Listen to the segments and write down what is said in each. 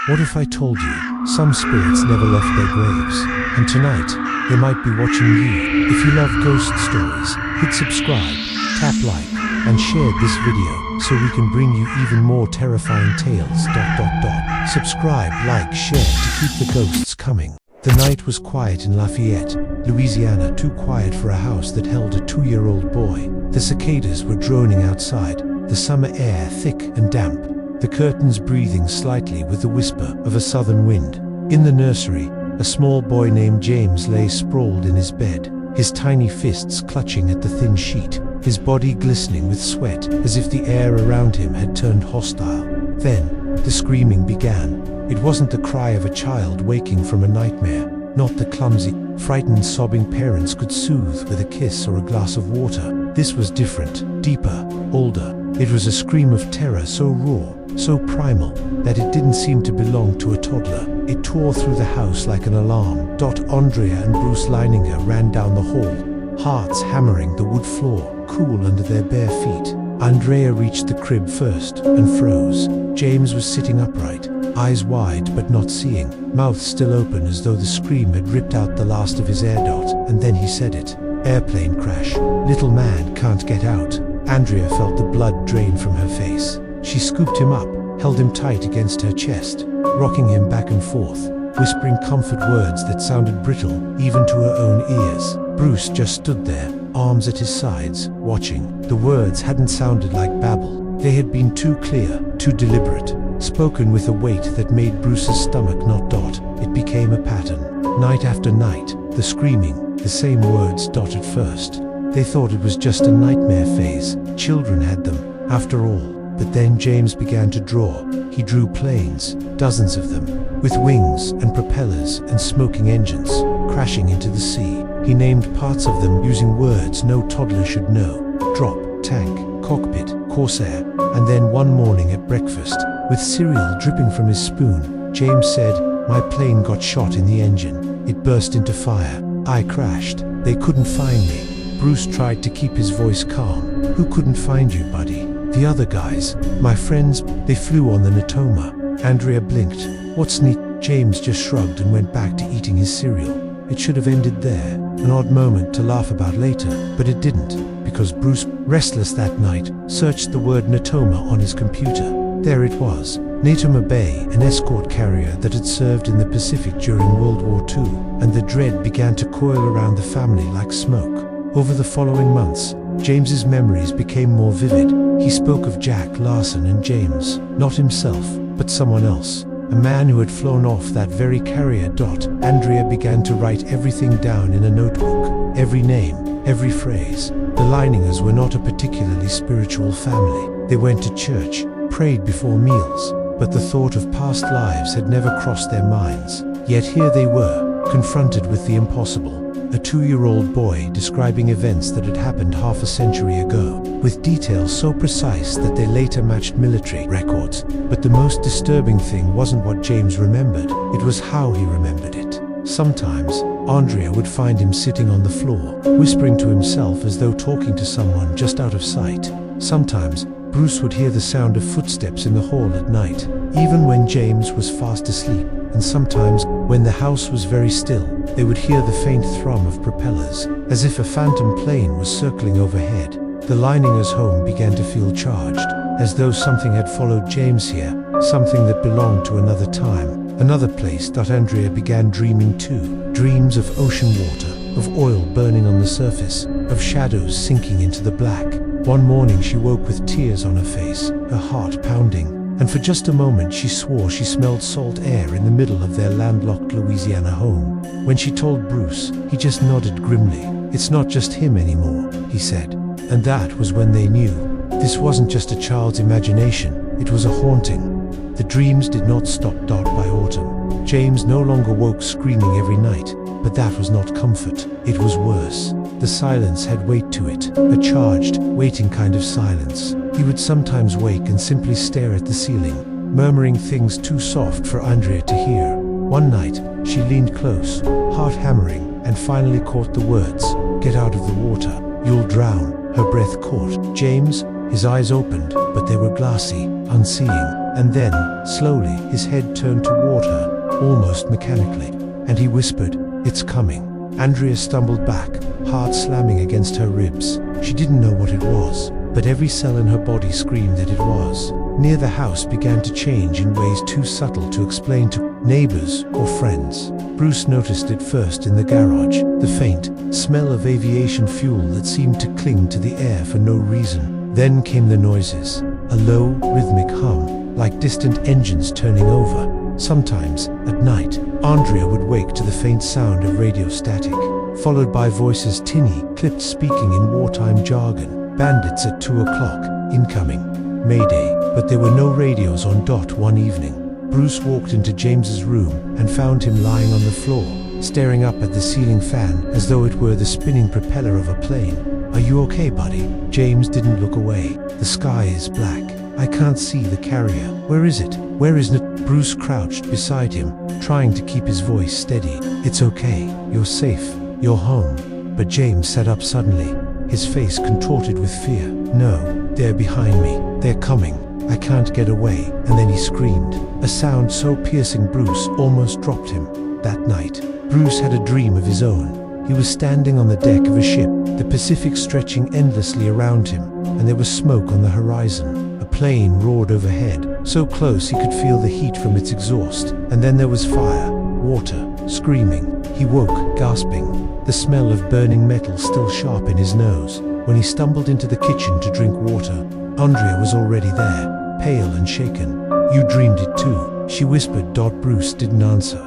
What if I told you some spirits never left their graves, and tonight they might be watching you? If you love ghost stories, hit subscribe, tap like, and share this video so we can bring you even more terrifying tales. Subscribe, like, share to keep the ghosts coming. The night was quiet in Lafayette, Louisiana, too quiet for a house that held a 2-year-old boy. The cicadas were droning outside, the summer air thick and damp, the curtains breathing slightly with the whisper of a southern wind. In the nursery, a small boy named James lay sprawled in his bed, his tiny fists clutching at the thin sheet, his body glistening with sweat as if the air around him had turned hostile. Then, the screaming began. It wasn't the cry of a child waking from a nightmare, not the clumsy, frightened, sobbing parents could soothe with a kiss or a glass of water. This was different, deeper, older. It was a scream of terror so raw, so primal, that it didn't seem to belong to a toddler. It tore through the house like an alarm. Andrea and Bruce Leininger ran down the hall, hearts hammering the wood floor, cool under their bare feet. Andrea reached the crib first and froze. James was sitting upright, eyes wide but not seeing, mouth still open as though the scream had ripped out the last of his air dot. And then he said it. Airplane crash. Little man can't get out. Andrea felt the blood drain from her face. She scooped him up, held him tight against her chest, rocking him back and forth, whispering comfort words that sounded brittle even to her own ears. Bruce just stood there, arms at his sides, watching. The words hadn't sounded like babble. They had been too clear, too deliberate, spoken with a weight that made Bruce's stomach knot. It became a pattern. Night after night, the screaming, the same words. At first, they thought it was just a nightmare phase. Children had them, after all. But then James began to draw. He drew planes, dozens of them, with wings and propellers and smoking engines, crashing into the sea. He named parts of them using words no toddler should know. Drop, tank, cockpit, corsair. And then one morning at breakfast, with cereal dripping from his spoon, James said, "My plane got shot in the engine. It burst into fire. I crashed. They couldn't find me." Bruce tried to keep his voice calm. "Who couldn't find you, buddy?" "The other guys, my friends, they flew on the Natoma." Andrea blinked. "What's neat?" James just shrugged and went back to eating his cereal. It should have ended there, an odd moment to laugh about later, but it didn't, because Bruce, restless that night, searched the word Natoma on his computer. There it was, Natoma Bay, an escort carrier that had served in the Pacific during World War II, and the dread began to coil around the family like smoke. Over the following months, James's memories became more vivid. He spoke of Jack Larson and James, not himself, but someone else, a man who had flown off that very carrier. Andrea began to write everything down in a notebook, every name, every phrase. The Leiningers were not a particularly spiritual family. They went to church, prayed before meals, but the thought of past lives had never crossed their minds. Yet here they were, confronted with the impossible. A 2-year-old boy describing events that had happened half a century ago, with details so precise that they later matched military records. But the most disturbing thing wasn't what James remembered, it was how he remembered it. Sometimes, Andrea would find him sitting on the floor, whispering to himself as though talking to someone just out of sight. Sometimes, Bruce would hear the sound of footsteps in the hall at night, even when James was fast asleep. And sometimes, when the house was very still, they would hear the faint thrum of propellers, as if a phantom plane was circling overhead. The Leiningers' home began to feel charged, as though something had followed James here, something that belonged to another time, another place. Andrea began dreaming too, dreams of ocean water, of oil burning on the surface, of shadows sinking into the black. One morning she woke with tears on her face, her heart pounding. And for just a moment she swore she smelled salt air in the middle of their landlocked Louisiana home. When she told Bruce, he just nodded grimly. "It's not just him anymore," he said. And that was when they knew. This wasn't just a child's imagination, it was a haunting. The dreams did not stop. By autumn, James no longer woke screaming every night, but that was not comfort, it was worse. The silence had weight to it, a charged, waiting kind of silence. He would sometimes wake and simply stare at the ceiling, murmuring things too soft for Andrea to hear. One night, she leaned close, heart hammering, and finally caught the words, "Get out of the water, you'll drown." Her breath caught. James, his eyes opened, but they were glassy, unseeing, And then, slowly, his head turned toward her, almost mechanically, and he whispered, "It's coming." Andrea stumbled back, heart slamming against her ribs. She didn't know what it was, but every cell in her body screamed that it was. Near the house began to change in ways too subtle to explain to neighbors or friends. Bruce noticed it first in the garage, the faint smell of aviation fuel that seemed to cling to the air for no reason. Then came the noises, a low, rhythmic hum, like distant engines turning over. Sometimes, at night, Andrea would wake to the faint sound of radio static, followed by voices tinny, clipped speaking in wartime jargon. "Bandits at 2 o'clock, incoming. Mayday." But there were no radios on. One evening, Bruce walked into James's room and found him lying on the floor, staring up at the ceiling fan as though it were the spinning propeller of a plane. "Are you okay, buddy?" James didn't look away. "The sky is black. I can't see the carrier. Where is it? Where is it?" Bruce crouched beside him, trying to keep his voice steady. "It's okay. You're safe. You're home." But James sat up suddenly, his face contorted with fear. "No, they're behind me. They're coming. I can't get away." And then he screamed, a sound so piercing Bruce almost dropped him. That night, Bruce had a dream of his own. He was standing on the deck of a ship, the Pacific stretching endlessly around him, and there was smoke on the horizon. A plane roared overhead, so close he could feel the heat from its exhaust. And then there was fire, water, screaming. He woke, gasping, the smell of burning metal still sharp in his nose. When he stumbled into the kitchen to drink water, Andrea was already there, pale and shaken. "You dreamed it too," she whispered. Bruce didn't answer.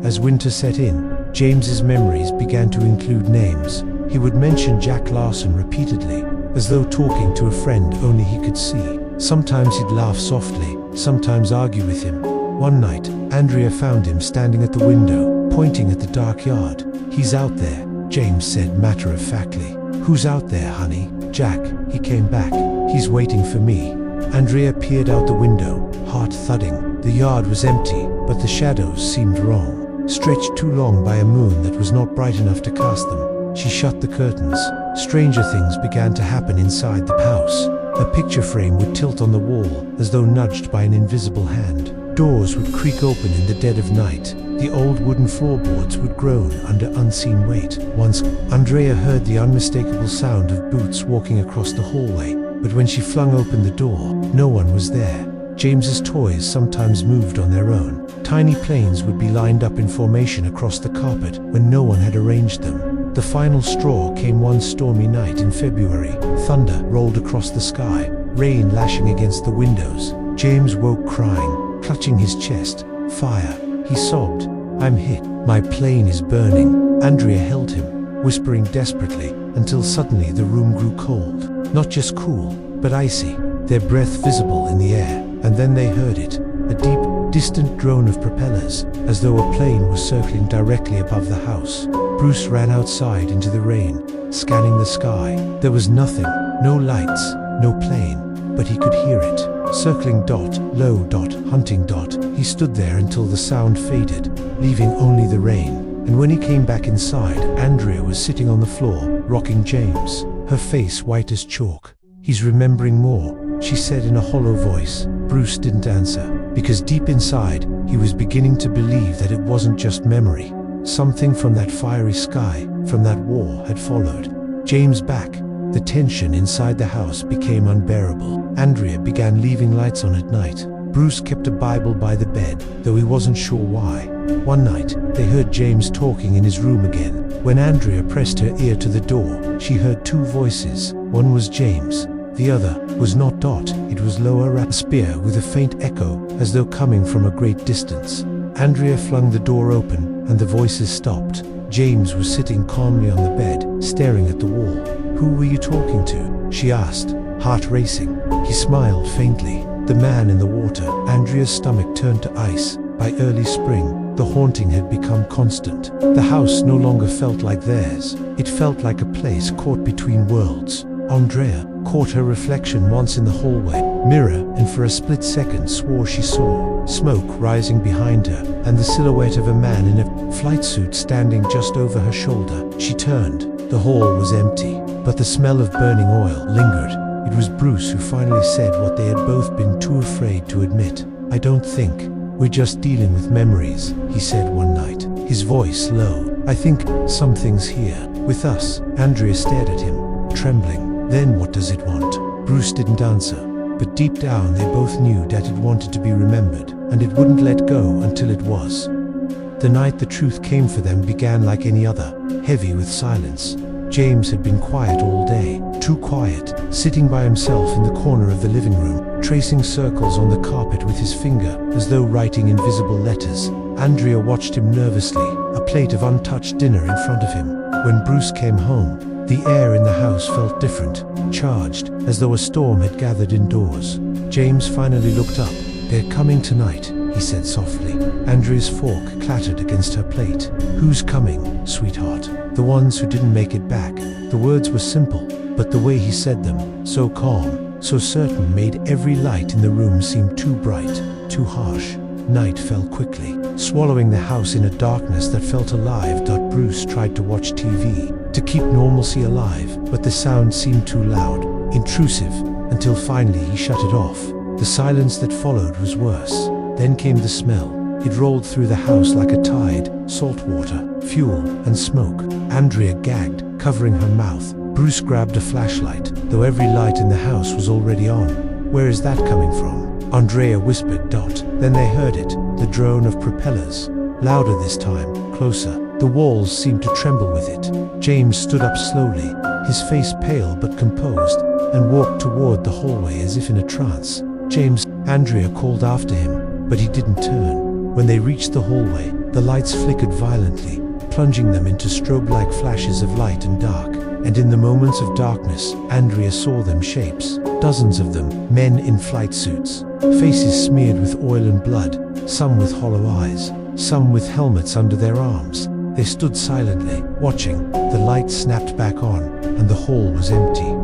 As winter set in, James's memories began to include names. He would mention Jack Larson repeatedly, as though talking to a friend only he could see. Sometimes he'd laugh softly, sometimes argue with him. One night, Andrea found him standing at the window, pointing at the dark yard. "He's out there," James said matter-of-factly. "Who's out there, honey?" "Jack. He came back. He's waiting for me." Andrea peered out the window, heart thudding. The yard was empty, but the shadows seemed wrong, stretched too long by a moon that was not bright enough to cast them. She shut the curtains. Stranger things began to happen inside the house. A picture frame would tilt on the wall, as though nudged by an invisible hand. Doors would creak open in the dead of night. The old wooden floorboards would groan under unseen weight. Once, Andrea heard the unmistakable sound of boots walking across the hallway, but when she flung open the door, no one was there. James's toys sometimes moved on their own. Tiny planes would be lined up in formation across the carpet when no one had arranged them. The final straw came one stormy night in February. Thunder rolled across the sky, rain lashing against the windows. James woke crying, clutching his chest. "Fire," he sobbed. "I'm hit. My plane is burning." Andrea held him, whispering desperately, until suddenly the room grew cold. Not just cool, but icy, their breath visible in the air. And then they heard it, a deep, distant drone of propellers, as though a plane was circling directly above the house. Bruce ran outside into the rain, scanning the sky. There was nothing, no lights, no plane, but he could hear it. Circling low hunting. He stood there until the sound faded, leaving only the rain. And when he came back inside, Andrea was sitting on the floor, rocking James, her face white as chalk. "He's remembering more," she said in a hollow voice. Bruce didn't answer, because deep inside, he was beginning to believe that it wasn't just memory. Something from that fiery sky, from that war, had followed. James back. The tension inside the house became unbearable. Andrea began leaving lights on at night. Bruce kept a Bible by the bed, though he wasn't sure why. One night, they heard James talking in his room again. When Andrea pressed her ear to the door, she heard two voices. One was James. The other was not. It was lower at spear with a faint echo, as though coming from a great distance. Andrea flung the door open, and the voices stopped. James was sitting calmly on the bed, staring at the wall. "Who were you talking to?" she asked, heart racing. He smiled faintly. "The man in the water." Andrea's stomach turned to ice. By early spring, the haunting had become constant. The house no longer felt like theirs. It felt like a place caught between worlds. Andrea caught her reflection once in the hallway mirror, and for a split second swore she saw smoke rising behind her, and the silhouette of a man in a flight suit standing just over her shoulder. She turned. The hall was empty, but the smell of burning oil lingered. It was Bruce who finally said what they had both been too afraid to admit. "I don't think. We're just dealing with memories," he said one night, his voice low. "I think something's here with us." Andrea stared at him, trembling. "Then what does it want?" Bruce didn't answer, but deep down they both knew that it wanted to be remembered, and it wouldn't let go until it was. The night the truth came for them began like any other, heavy with silence. James had been quiet all day, too quiet, sitting by himself in the corner of the living room, tracing circles on the carpet with his finger, as though writing invisible letters. Andrea watched him nervously, a plate of untouched dinner in front of him. When Bruce came home, the air in the house felt different, charged, as though a storm had gathered indoors. James finally looked up. "They're coming tonight," he said softly. Andrea's fork clattered against her plate. "Who's coming, sweetheart?" "The ones who didn't make it back." The words were simple, but the way he said them, so calm, so certain, made every light in the room seem too bright, too harsh. Night fell quickly, swallowing the house in a darkness that felt alive. Bruce tried to watch TV, to keep normalcy alive, but the sound seemed too loud, intrusive, until finally he shut it off. The silence that followed was worse. Then came the smell. It rolled through the house like a tide, salt water, fuel, and smoke. Andrea gagged, covering her mouth. Bruce grabbed a flashlight, though every light in the house was already on. "Where is that coming from?" Andrea whispered. Then they heard it, the drone of propellers. Louder this time, closer. The walls seemed to tremble with it. James stood up slowly, his face pale but composed, and walked toward the hallway as if in a trance. "James," Andrea called after him, but he didn't turn. When they reached the hallway, the lights flickered violently, plunging them into strobe-like flashes of light and dark. And in the moments of darkness, Andrea saw them, shapes, dozens of them, men in flight suits, faces smeared with oil and blood, some with hollow eyes, some with helmets under their arms. They stood silently, watching. The light snapped back on, and the hall was empty.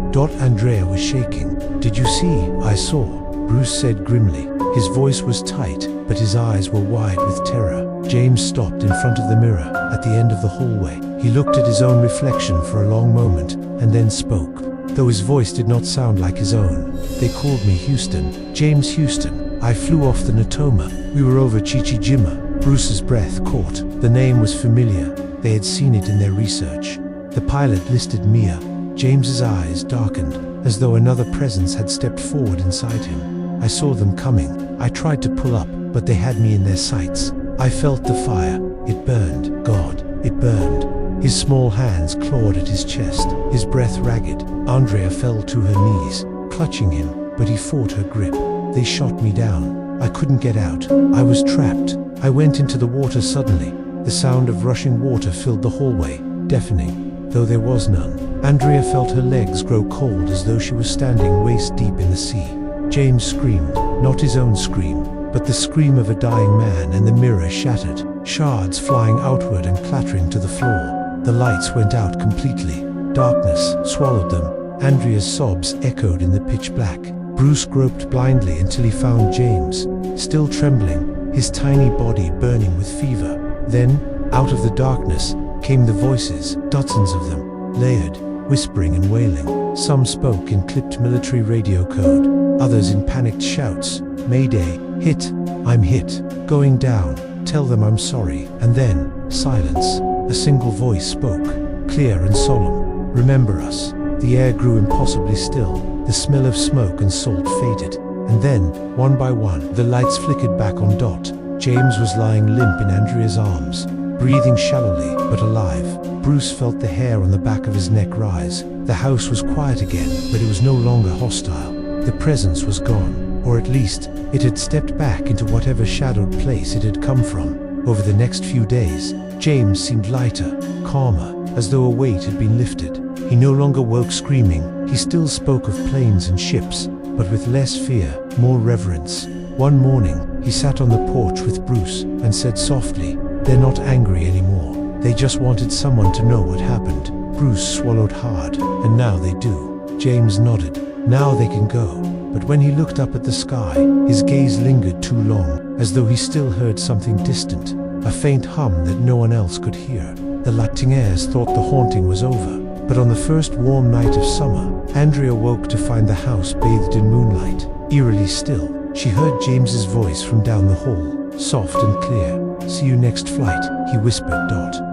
Andrea was shaking. "Did you see?" "I saw," Bruce said grimly. His voice was tight, but his eyes were wide with terror. James stopped in front of the mirror, at the end of the hallway. He looked at his own reflection for a long moment, and then spoke, though his voice did not sound like his own. "They called me Houston, James Houston. I flew off the Natoma. We were over Chichijima." Bruce's breath caught. The name was familiar. They had seen it in their research. The pilot listed Mia. James's eyes darkened, as though another presence had stepped forward inside him. "I saw them coming. I tried to pull up, but they had me in their sights. I felt the fire. It burned. God, it burned." His small hands clawed at his chest, his breath ragged. Andrea fell to her knees, clutching him, but he fought her grip. "They shot me down. I couldn't get out. I was trapped. I went into the water suddenly." The sound of rushing water filled the hallway, deafening, though there was none. Andrea felt her legs grow cold as though she was standing waist deep in the sea. James screamed, not his own scream, but the scream of a dying man, and the mirror shattered, shards flying outward and clattering to the floor. The lights went out completely. Darkness swallowed them. Andrea's sobs echoed in the pitch black. Bruce groped blindly until he found James, still trembling, his tiny body burning with fever. Then, out of the darkness, came the voices, dozens of them, layered, whispering and wailing. Some spoke in clipped military radio code, others in panicked shouts. "Mayday, hit, I'm hit, going down, tell them I'm sorry." And then, silence. A single voice spoke, clear and solemn. "Remember us." The air grew impossibly still. The smell of smoke and salt faded. And then, one by one, the lights flickered back on Dot. James was lying limp in Andrea's arms, breathing shallowly, but alive. Bruce felt the hair on the back of his neck rise. The house was quiet again, but it was no longer hostile. The presence was gone, or at least, it had stepped back into whatever shadowed place it had come from. Over the next few days, James seemed lighter, calmer, as though a weight had been lifted. He no longer woke screaming. He still spoke of planes and ships, but with less fear, more reverence. One morning, he sat on the porch with Bruce and said softly, "They're not angry anymore. They just wanted someone to know what happened." Bruce swallowed hard. "And now they do." James nodded. "Now they can go." But when he looked up at the sky, his gaze lingered too long, as though he still heard something distant, a faint hum that no one else could hear. The Latingaires thought the haunting was over. But on the first warm night of summer, Andrea woke to find the house bathed in moonlight. Eerily still, she heard James's voice from down the hall, soft and clear. "See you next flight," he whispered.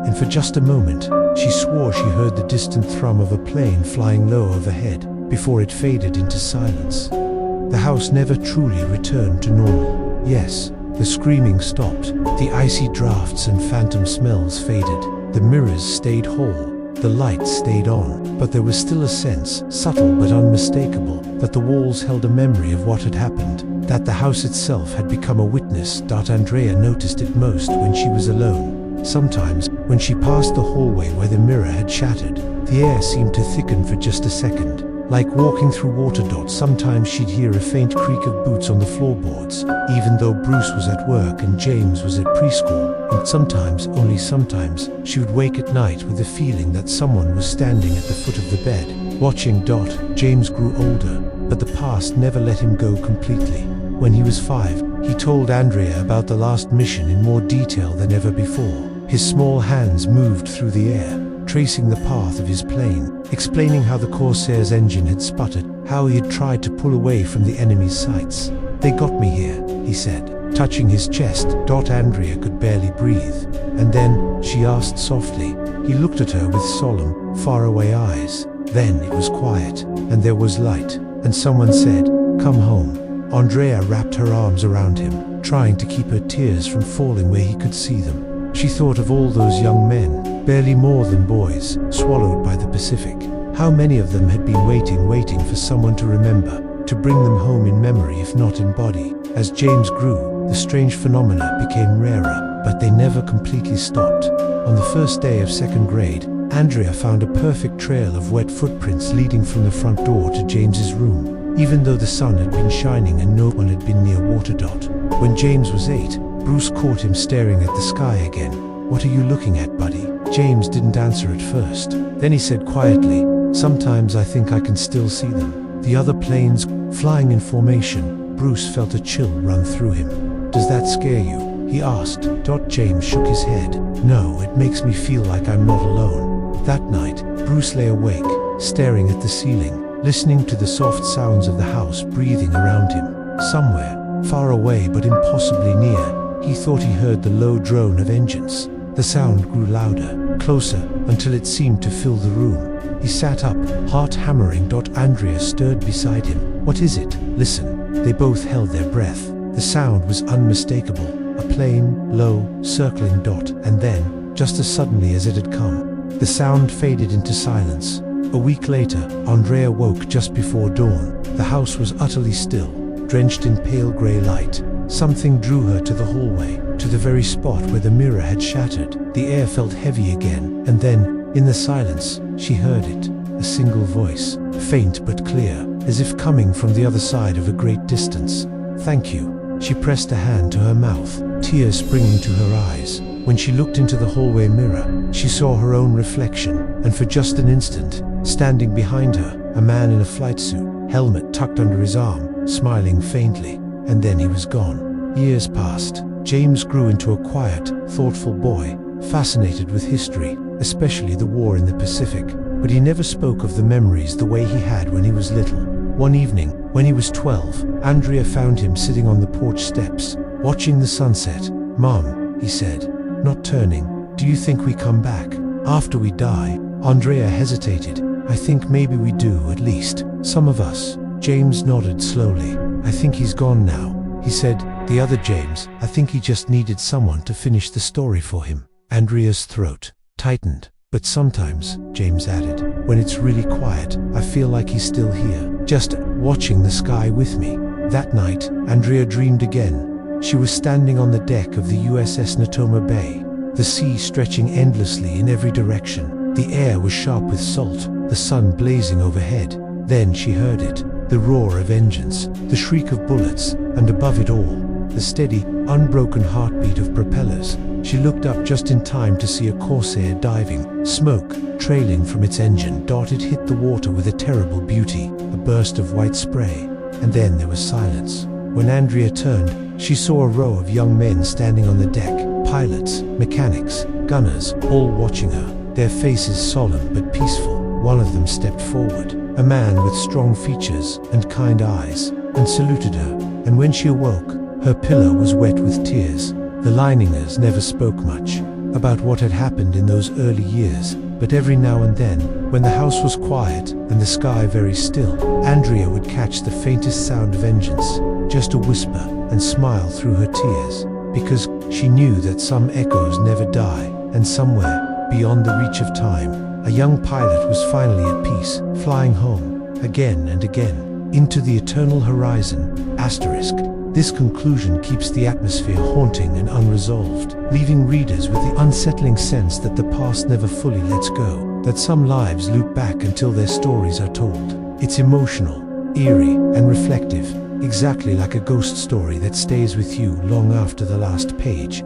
And for just a moment, she swore she heard the distant thrum of a plane flying low overhead, before it faded into silence. The house never truly returned to normal. Yes, the screaming stopped, the icy drafts and phantom smells faded, the mirrors stayed whole, the lights stayed on, but there was still a sense, subtle but unmistakable, that the walls held a memory of what had happened, that the house itself had become a witness. Andrea noticed it most when she was alone. Sometimes, when she passed the hallway where the mirror had shattered, the air seemed to thicken for just a second. Like walking through water. Sometimes she'd hear a faint creak of boots on the floorboards, even though Bruce was at work and James was at preschool. And sometimes, only sometimes, she would wake at night with the feeling that someone was standing at the foot of the bed, watching. James grew older, but the past never let him go completely. When he was 5, he told Andrea about the last mission in more detail than ever before. His small hands moved through the air, tracing the path of his plane, explaining how the Corsair's engine had sputtered, how he had tried to pull away from the enemy's sights. "They got me here," he said, touching his chest. Andrea could barely breathe. And then, she asked softly. He looked at her with solemn, faraway eyes. Then it was quiet, and there was light, and someone said, "Come home." Andrea wrapped her arms around him, trying to keep her tears from falling where he could see them. She thought of all those young men, barely more than boys, swallowed by the Pacific. How many of them had been waiting for someone to remember, to bring them home in memory if not in body. As James grew, the strange phenomena became rarer, but they never completely stopped. On the first day of 2nd grade, Andrea found a perfect trail of wet footprints leading from the front door to James's room, even though the sun had been shining and no one had been near water. When James was 8, Bruce caught him staring at the sky again. "What are you looking at, buddy?" James didn't answer at first. Then he said quietly, "Sometimes I think I can still see them. The other planes, flying in formation." Bruce felt a chill run through him. "Does that scare you?" he asked. James shook his head. "No, it makes me feel like I'm not alone." That night, Bruce lay awake, staring at the ceiling, listening to the soft sounds of the house breathing around him. Somewhere, far away but impossibly near, he thought he heard the low drone of engines. The sound grew louder, closer, until it seemed to fill the room. He sat up, heart hammering. Andrea stirred beside him. "What is it?" "Listen." They both held their breath. The sound was unmistakable. A plane, low, circling. And then, just as suddenly as it had come, the sound faded into silence. A week later, Andrea woke just before dawn. The house was utterly still, drenched in pale grey light. Something drew her to the hallway, to the very spot where the mirror had shattered. The air felt heavy again, and then, in the silence, she heard it. A single voice, faint but clear, as if coming from the other side of a great distance. "Thank you." She pressed a hand to her mouth, tears springing to her eyes. When she looked into the hallway mirror, she saw her own reflection, and for just an instant, standing behind her, a man in a flight suit, helmet tucked under his arm, smiling faintly. And then he was gone. Years passed. James grew into a quiet, thoughtful boy, fascinated with history, especially the war in the Pacific. But he never spoke of the memories the way he had when he was little. One evening, when he was 12, Andrea found him sitting on the porch steps, watching the sunset. "Mom," he said, not turning, "do you think we come back after we die?" Andrea hesitated. "I think maybe we do, at least, some of us." James nodded slowly. "I think he's gone now," he said. "The other James, I think he just needed someone to finish the story for him." Andrea's throat tightened. "But sometimes," James added, "when it's really quiet, I feel like he's still here, just watching the sky with me." That night, Andrea dreamed again. She was standing on the deck of the USS Natoma Bay, the sea stretching endlessly in every direction. The air was sharp with salt, the sun blazing overhead. Then she heard it, the roar of engines, the shriek of bullets, and above it all, the steady, unbroken heartbeat of propellers. She looked up just in time to see a Corsair diving, smoke trailing from its engine. It hit the water with a terrible beauty, a burst of white spray, and then there was silence. When Andrea turned, she saw a row of young men standing on the deck, pilots, mechanics, gunners, all watching her, their faces solemn but peaceful. One of them stepped forward, a man with strong features and kind eyes, and saluted her, and when she awoke, her pillow was wet with tears. The Liningers never spoke much about what had happened in those early years, but every now and then, when the house was quiet and the sky very still, Andrea would catch the faintest sound of vengeance, just a whisper, and smile through her tears, because she knew that some echoes never die, and somewhere, beyond the reach of time, a young pilot was finally at peace, flying home, again and again, into the eternal horizon. Asterisk. This conclusion keeps the atmosphere haunting and unresolved, leaving readers with the unsettling sense that the past never fully lets go, that some lives loop back until their stories are told. It's emotional, eerie, and reflective, exactly like a ghost story that stays with you long after the last page